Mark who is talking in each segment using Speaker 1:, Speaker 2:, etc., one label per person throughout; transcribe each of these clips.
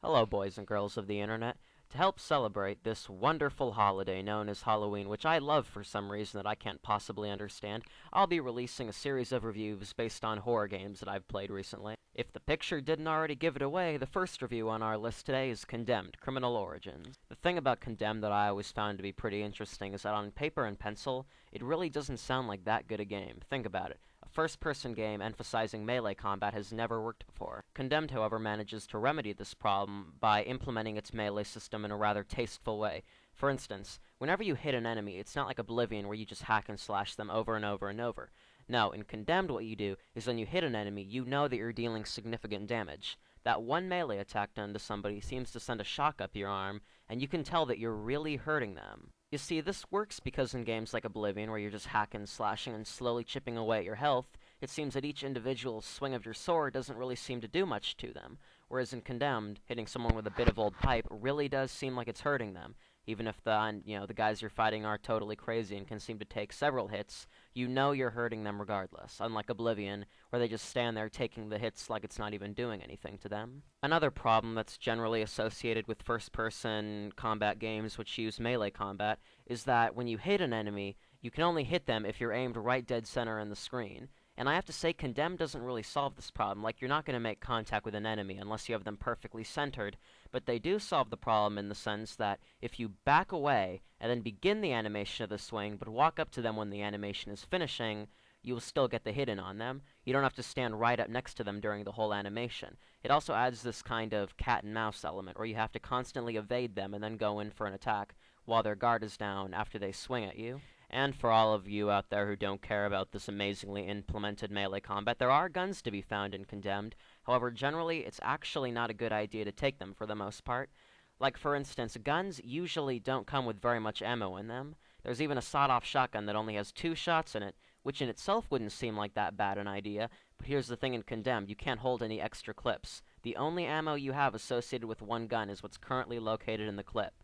Speaker 1: Hello, boys and girls of the internet. To help celebrate this wonderful holiday known as Halloween, which I love for some reason that I can't possibly understand, I'll be releasing a series of reviews based on horror games that I've played recently. If the picture didn't already give it away, the first review on our list today is Condemned: Criminal Origins. The thing about Condemned that I always found to be pretty interesting is that on paper and pencil, it really doesn't sound like that good a game. Think about it. A first-person game emphasizing melee combat has never worked before. Condemned, however, manages to remedy this problem by implementing its melee system in a rather tasteful way. For instance, whenever you hit an enemy, it's not like Oblivion where you just hack and slash them over and over and over. No, in Condemned what you do is when you hit an enemy, you know that you're dealing significant damage. That one melee attack done to somebody seems to send a shock up your arm, and you can tell that you're really hurting them. You see, this works because in games like Oblivion, where you're just hacking, slashing, and slowly chipping away at your health, it seems that each individual swing of your sword doesn't really seem to do much to them. Whereas in Condemned, hitting someone with a bit of old pipe really does seem like it's hurting them. Even if the guys you're fighting are totally crazy and can seem to take several hits, you know you're hurting them regardless, unlike Oblivion, where they just stand there taking the hits like it's not even doing anything to them. Another problem that's generally associated with first-person combat games which use melee combat is that when you hit an enemy, you can only hit them if you're aimed right dead center in the screen. And I have to say, Condemned doesn't really solve this problem. Like, you're not going to make contact with an enemy unless you have them perfectly centered, but they do solve the problem in the sense that if you back away and then begin the animation of the swing, but walk up to them when the animation is finishing, you will still get the hit in on them. You don't have to stand right up next to them during the whole animation. It also adds this kind of cat and mouse element, where you have to constantly evade them and then go in for an attack while their guard is down after they swing at you. And for all of you out there who don't care about this amazingly implemented melee combat, there are guns to be found in Condemned. However, generally, it's actually not a good idea to take them for the most part. Like, for instance, guns usually don't come with very much ammo in them. There's even a sawed-off shotgun that only has 2 shots in it, which in itself wouldn't seem like that bad an idea, but here's the thing in Condemned, you can't hold any extra clips. The only ammo you have associated with one gun is what's currently located in the clip.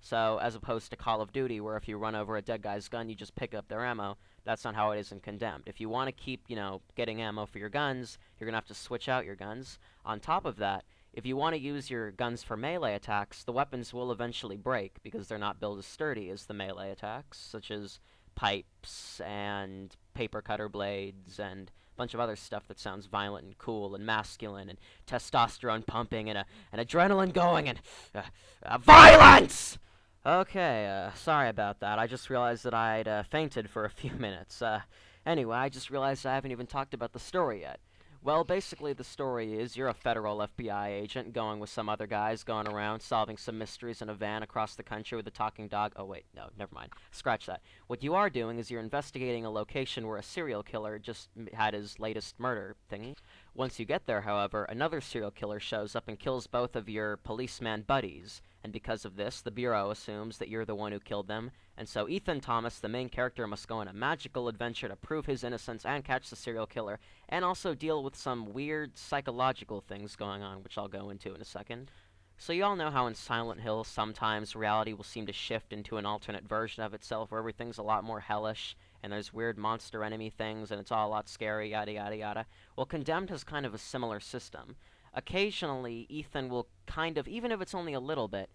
Speaker 1: So, as opposed to Call of Duty, where if you run over a dead guy's gun, you just pick up their ammo, that's not how it is in Condemned. If you want to keep, getting ammo for your guns, you're going to have to switch out your guns. On top of that, if you want to use your guns for melee attacks, the weapons will eventually break, because they're not built as sturdy as the melee attacks, such as pipes and paper cutter blades and a bunch of other stuff that sounds violent and cool and masculine and testosterone pumping and adrenaline going and violence! Okay, sorry about that. I just realized that I'd fainted for a few minutes. Anyway, I just realized I haven't even talked about the story yet. Well, basically the story is you're a federal FBI agent going with some other guys going around solving some mysteries in a van across the country with a talking dog. Oh wait, no, never mind. Scratch that. What you are doing is you're investigating a location where a serial killer just had his latest murder thingy. Once you get there, however, another serial killer shows up and kills both of your policeman buddies, and because of this, the Bureau assumes that you're the one who killed them, and so Ethan Thomas, the main character, must go on a magical adventure to prove his innocence and catch the serial killer, and also deal with some weird psychological things going on, which I'll go into in a second. So you all know how in Silent Hill sometimes reality will seem to shift into an alternate version of itself where everything's a lot more hellish, and there's weird monster enemy things, and it's all a lot scary, yada yada yada. Well, Condemned has kind of a similar system. Occasionally, Ethan will kind of, even if it's only a little bit,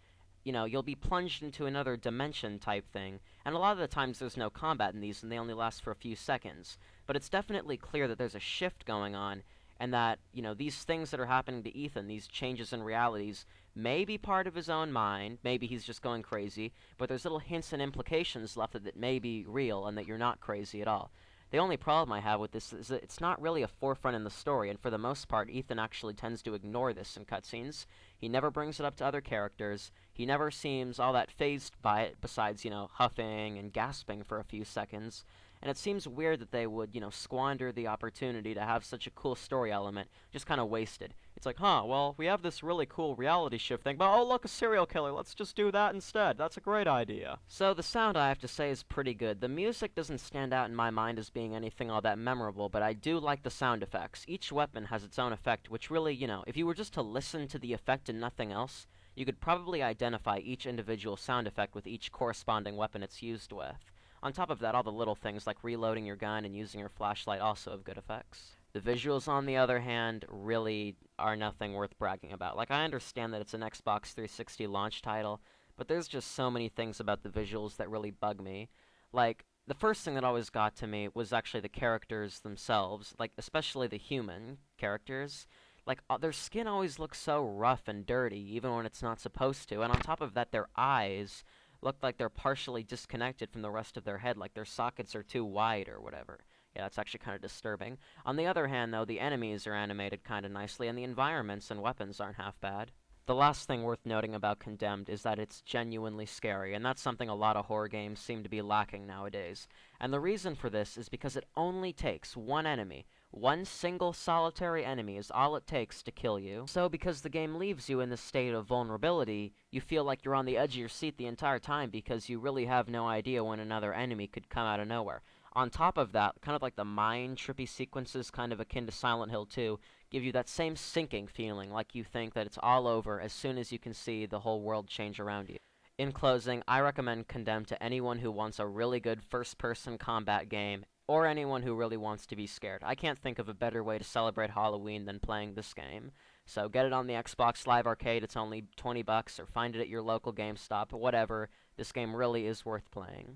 Speaker 1: you'll be plunged into another dimension type thing, and a lot of the times there's no combat in these, and they only last for a few seconds. But it's definitely clear that there's a shift going on, and that, these things that are happening to Ethan, these changes in realities, may be part of his own mind, maybe he's just going crazy, but there's little hints and implications left that may be real, and that you're not crazy at all. The only problem I have with this is that it's not really a forefront in the story, and for the most part, Ethan actually tends to ignore this in cutscenes. He never brings it up to other characters. He never seems all that fazed by it, besides, huffing and gasping for a few seconds. And it seems weird that they would, squander the opportunity to have such a cool story element, just kind of wasted. It's like, well, we have this really cool reality shift thing, but oh, look, a serial killer, let's just do that instead. That's a great idea. So the sound, I have to say, is pretty good. The music doesn't stand out in my mind as being anything all that memorable, but I do like the sound effects. Each weapon has its own effect, which really, if you were just to listen to the effect and nothing else, you could probably identify each individual sound effect with each corresponding weapon it's used with. On top of that, all the little things like reloading your gun and using your flashlight also have good effects. The visuals, on the other hand, really are nothing worth bragging about. Like, I understand that it's an Xbox 360 launch title, but there's just so many things about the visuals that really bug me. Like, the first thing that always got to me was actually the characters themselves, like, especially the human characters. Like, their skin always looks so rough and dirty, even when it's not supposed to, and on top of that, their eyes look like they're partially disconnected from the rest of their head, like their sockets are too wide or whatever. Yeah, that's actually kind of disturbing. On the other hand, though, the enemies are animated kind of nicely, and the environments and weapons aren't half bad. The last thing worth noting about Condemned is that it's genuinely scary, and that's something a lot of horror games seem to be lacking nowadays. And the reason for this is because it only takes one enemy. One single solitary enemy is all it takes to kill you. So because the game leaves you in this state of vulnerability, you feel like you're on the edge of your seat the entire time because you really have no idea when another enemy could come out of nowhere. On top of that, kind of like the mind trippy sequences, kind of akin to Silent Hill 2, give you that same sinking feeling, like you think that it's all over as soon as you can see the whole world change around you. In closing, I recommend Condemned to anyone who wants a really good first-person combat game, or anyone who really wants to be scared. I can't think of a better way to celebrate Halloween than playing this game. So get it on the Xbox Live Arcade, it's only $20, or find it at your local GameStop, whatever. This game really is worth playing.